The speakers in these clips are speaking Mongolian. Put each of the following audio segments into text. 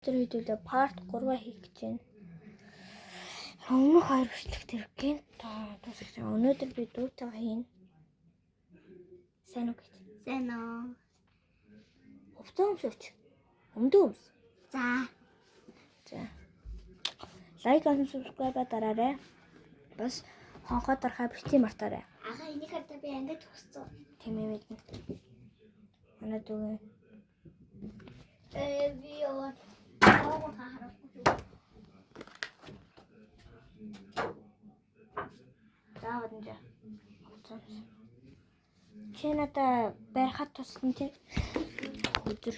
Тэр хэдүүлээ part 3 хийх гэж байна. Өмнөх 2 бичлэг тэрэг гин тусах. Өнөөдөр би дүүтэйгээ хийнэ. Сайн уу гэж. Сайн уу. Хувцас өмсөж. Өмдөө өмс. За. Лайк and subscribe дараарай. Бас хонхоо дарахаа бити мартаарай. Ага энийг хардаа би ангид төгссөн. Тийм ээ мэднэ. Манай дүү. Би оо харахгүй. Заавал нэ. Чи надаа барихад туссан тий. Өдөр.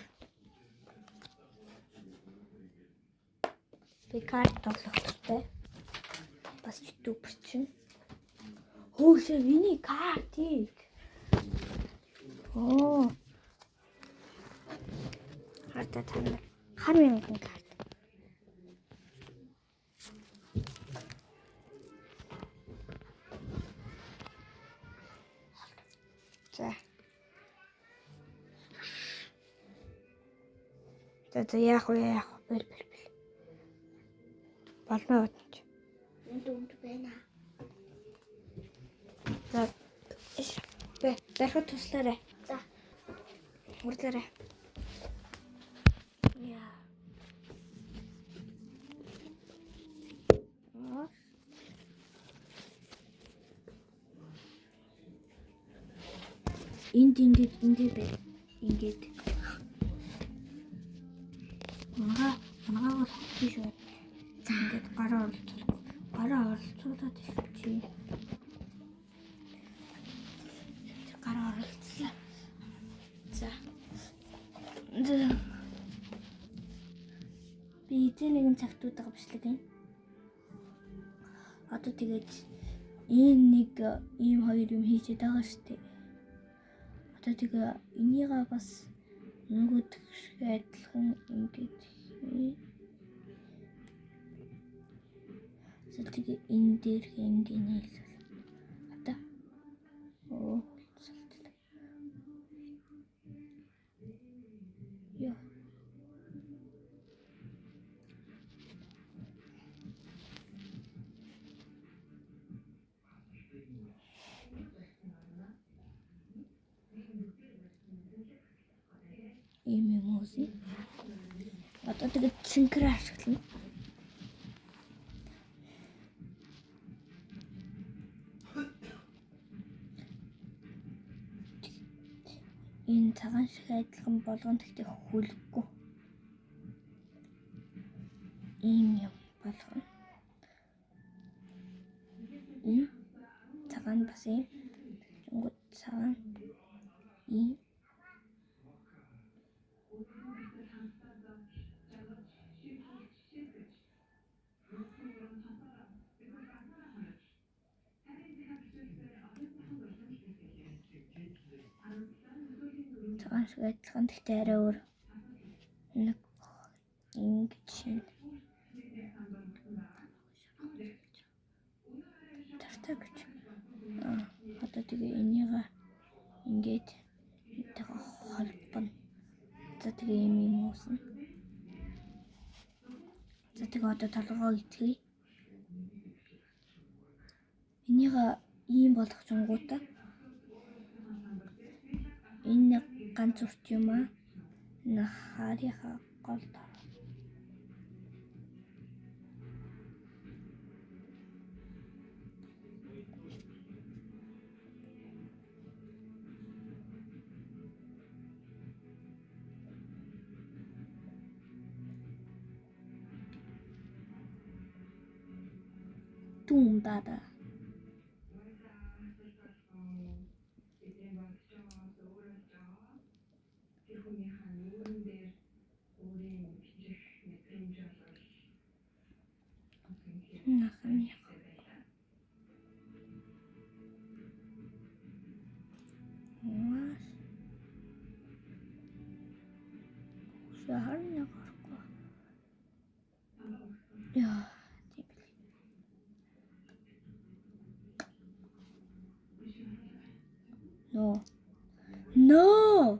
Би карт тоглохтой. Бас ютубер чинь. Хөөе миний картыг. Оо. Хардаа тань. Хар мянган карт. За яах вэ? Бэл. Болно уу? Энд дүнд байна. За. Барихад туслаарай. За. Урдлаарай. Яа. Энд ингэж бай. Ингэж. Мангаа биш үү? За ингэж гараа оролцуулаад ирчихье. Гараа оролцлаа. За. Би эзэн нэгэн цагтуудаага бичлэг юм. Одоо тэгээд ийм хоёр юм хийчихэд байгаа шүү дээ. Одоо тэгээ энийгээ бас нөгөө шиг адилхан ингэж хий. Тэгээ энэ дээр ингэ нийлүүл. Одоо салтлаа. Яа. Ийм үгүй. Одоо тэгээд синхрон ашиглана. Энэ цагаан шиг адилхан болгон тэгтээ хөлөхгүй. Ийм юм болгоно. Ийм цагаан бас ийм. Тэнгууд цагаан ийм. Цагаан шиг адилхан тэгтээ арай өөр. Нэг ингэж шин. Тартаг гэж. Одоо тэгээ энийгээ ингэж энтэйгээ холбоно. За тэгээ ийм үүснэ. За тэгээ одоо толгоо итгэе. Энийгээ ийм болгох жингуудаа. Энэ ганц урт юм аа. Нахарийнхаа гол дор. Тум дада. Шахарна гарахгүй. Яа, тийм ээ. No.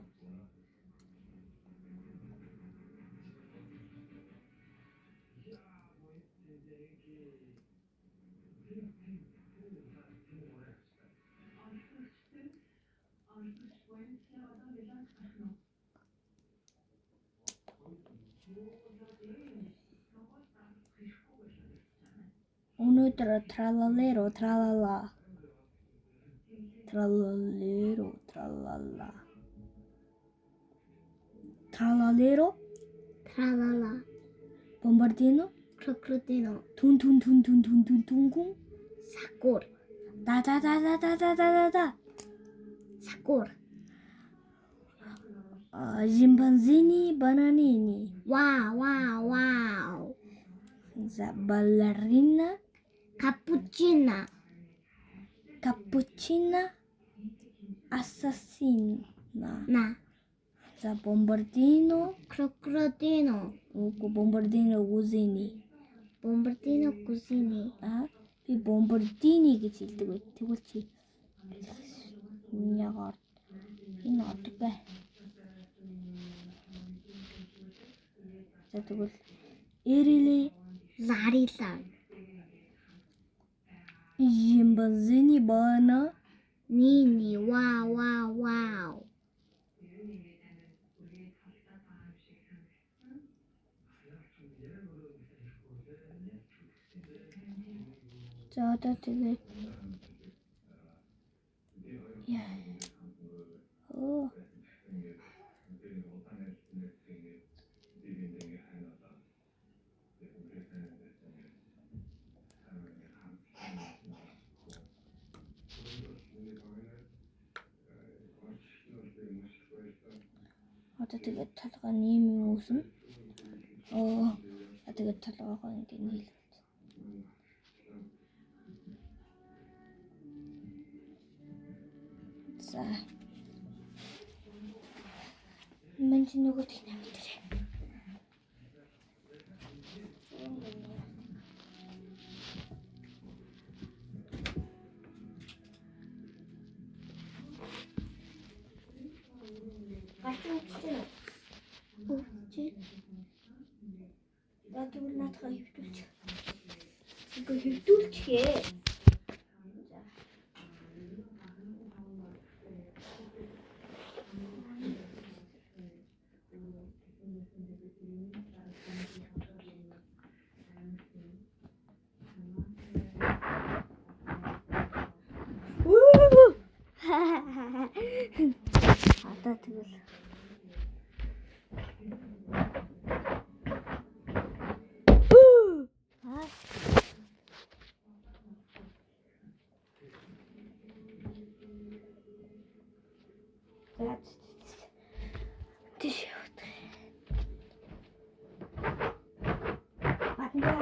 Өнөөдөр тралалеро тралала. Тралалеро тралала. Тралалеро Тралала. бомбардино Крокодило. түн түнгүн Сакур. да. Сакур. Шимпанзини бананини. Вау. За балерина Капучино. капучина ассасина. На. За бомбардино Крокодило. уг бомбардино гүзини. Бомбардино кузини. Би бомбардини гэж хэлдэг бай. Тэгвэл чи яагаад энэ од бай. За тэгвэл эрили Зарила. шимпанзини бана Нини. Вау. за одоо тэгээд оо одоо тэгээд толгой нэм үүсэн. Тэгээд толгойгоо ингэ нийл. За. Мэн чи нөгөө тийг нэмэрээ. Тэгвэл наадхаа хөвтүүлчих. Үгүй хөвтүүлчихээ. За. Одоо тэгвэл тийш явах. Батна.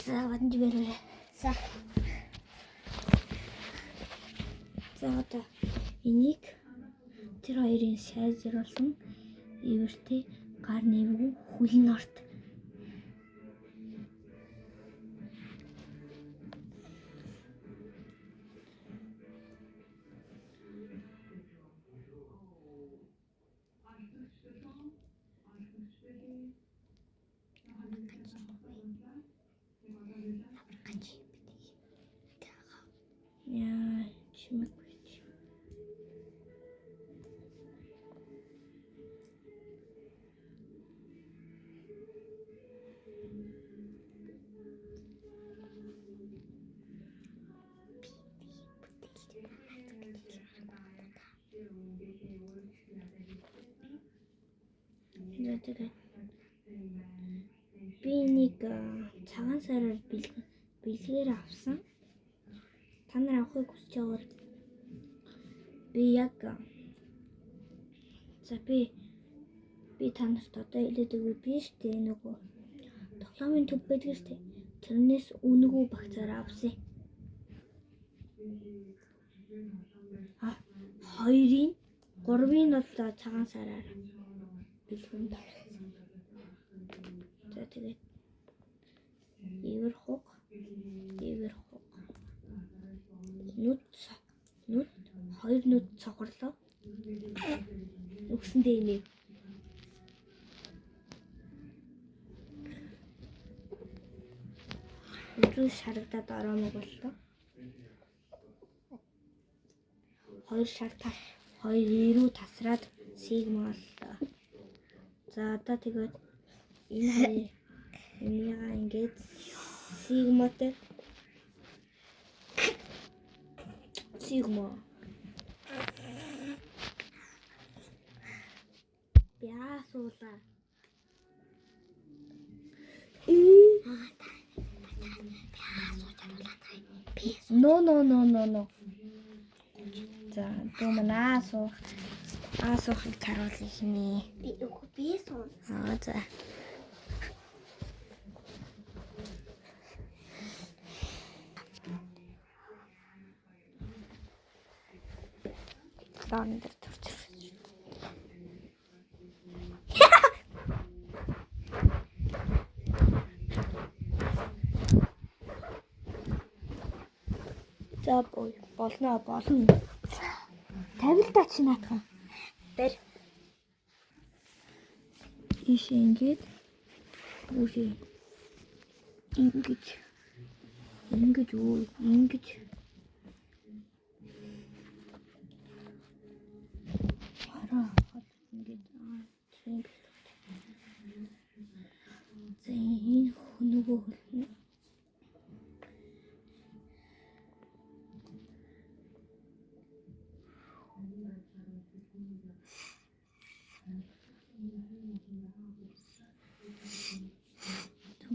За батна жибэрээ. За одоо энийг тэр хоёрын сайжруулсан ивэртэй гар нэвгүй хүлэн орт. Яа, чимэг бич. Тэгээд би нэг цагаан сараар бэлгээр авсан. Та нар авахыг хүсэж байгаа би яг за би та нарт одоо хэлээд өгье би штэ нөгөө тоглоомын төв байдаг штэ тэрнээс өнгөө багцаар авсан. 2-ын 3-ын бол цагаан сараар бэлгэн. За тэгээд ивэр хуг нүд 2 нүд цохорлоо. Үгсэндээ нэг үзүүл шарагдаад ороомог боллоо. 2 шар 2 рүү тасраад сигма боллоо. За одоо тэгээд энэ энийгээ ингээд сигматай сигма яасуула No. За думнаа асуухыг харуулъя хинэ. Би сон. За. Даан дээр турч. За болно. Тавилтаа чи наатах. Бэр. Иш ингэж үгүй. Ингэж. Хараа ингэж зин нөгөө хөлнө.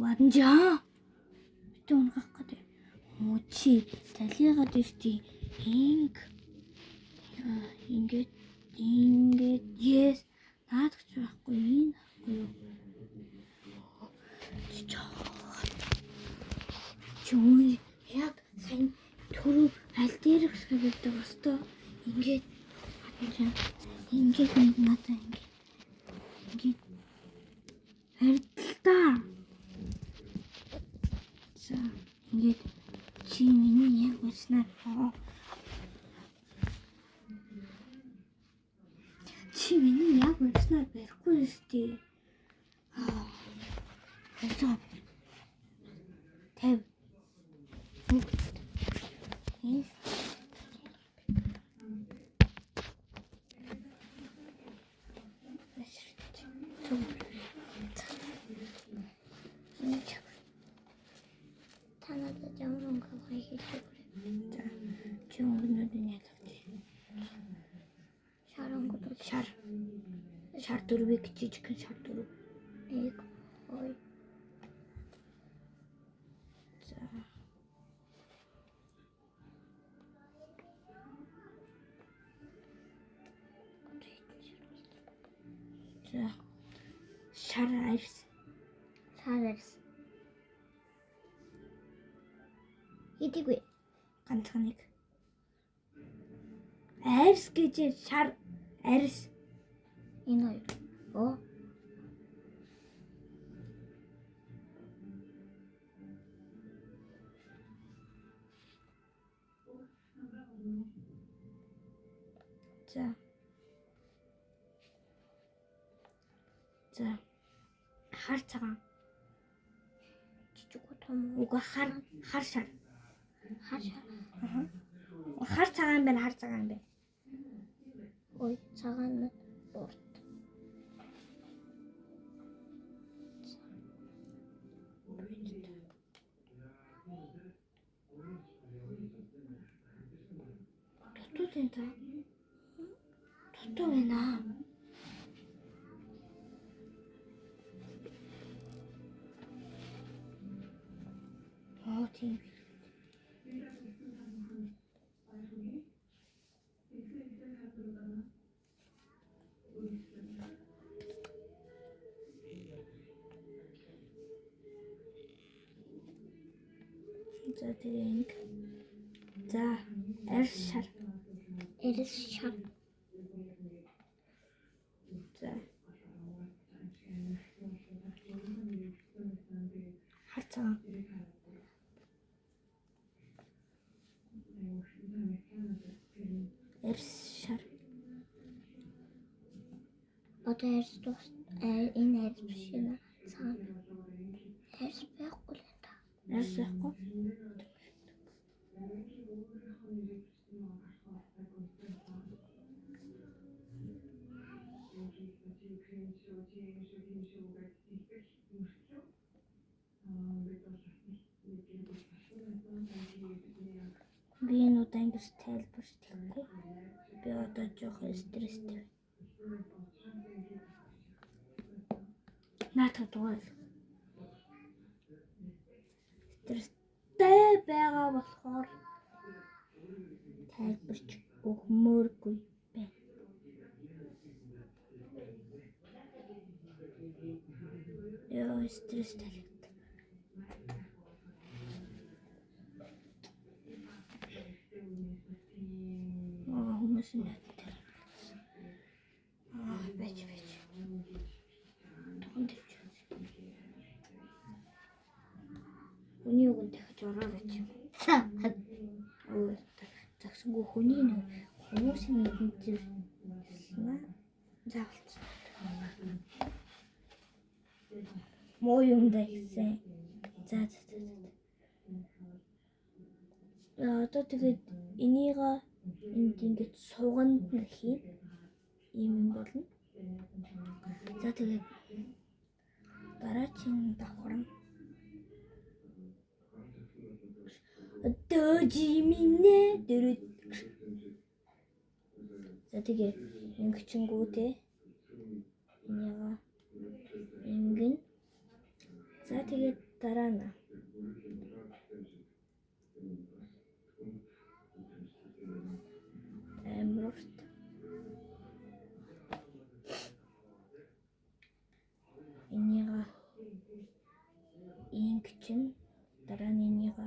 Ванжаа. Битүү унгах гэдэг. Мөчи талиагаад иртий. Ингээд yes. Наадах ч байхгүй энэ байхгүй юу? Чөө яг сайн түрүү аль дээрх савдаг өстой. Ингээд нэг надаа ингээд харилтаа. За ингээд чи миний яг уснаа. Чи миний яг уснаа барихгүй өстэй. Хөөе. Тэв. Танадад ямар өнгөг хийх вэ? За. Чи өнгөнүүд нь яах вэ? Шар дөрвийг жижигхэн шар дөрв. 1 2 За. Шар арьс. Идэггүй. Ганцхан нэг. Арьс гэж шар арьс. Энэ хоёр. Оо. За. Хар цагаан. Жижиг том. Уга хар шар. Хар шар. Хар цагаан байна. Ой, цагаан нь урт. Дутуу энэ та. Дутуу байна. Тийм. За тийм. За, арьс шар. Эрс шар. Одоо арьс дуус энэ арьс биш нэ. Цаана. Арьс байхгүй л та. Эрс яахгүй. Би энэ удаа ингэж тайлбарч хэлэхгүй. Би одоо жоохон стресстэй. Наатах дугаал. Стресстэй байгаа болохоор тайлбарч өгмөөргүй байна. Яа, стресстэй. Хүмүүс мэдээ. Бэж. Тонд ич. Хүний үгэнд дахиж ороод ич. Өө, загсангүй хүний нэг хүмүүсийн нэгэн зэр. Заавалч. Муу юм даа гэсэн. За. Одоо тэгээд энийга энд ингэж сууганд нь хийн юм болно. За тэгээд дараагийн давхар нь Дожиминэ дөрөд. За тэгээд ингэчингүү те. Энийга ингэн. За тэгээд дараа нь амралт. Энийга ингэчин дараа нь энийга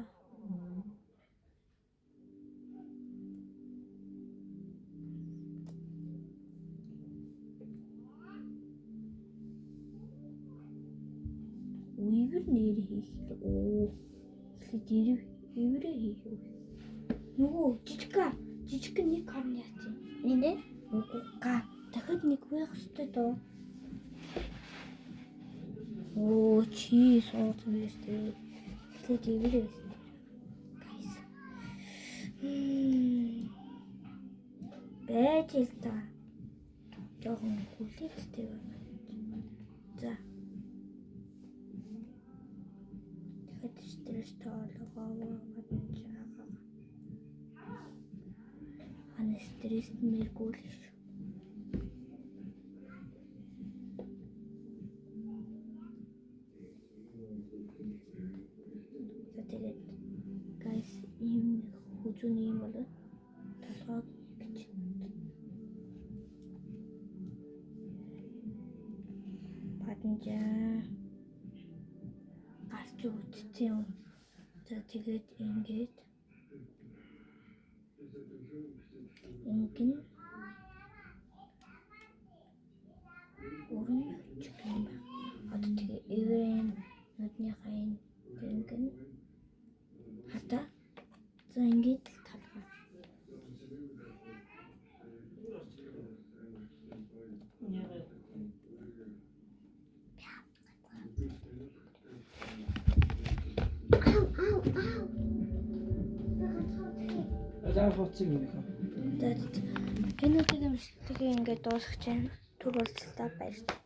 Үйвэр нэр хийх. Тэгэхээр эврээ хийх үү? Нөгөө жижиг нэг харна яач юм. Энд Үгүй дахиад нэг байх ёстой доо. Оо чи суусан юм шүү дээ. Тэгэхээр эврээ. Гайс. Байж л та. Жохон хүлээцтэй байна. За. Тэгэхээр стресс тоолгоо гадна. Аны стресс мэргүүл шүү. Тэгээд guys ийм хүзүүний юм бол толгойг гэж. Паданжа гарч үтцээ юм. За тэгээд ингээд ингэн өрн чих юм байна. Одоо тэгээ эврэн нүдний хайн ингэн хата. За ингээд л талбай. Хуцыг юм байна. Энэ үеийн мэдлэгийг ингээд дуусгаж байна. Түр болцолтой баярлалаа.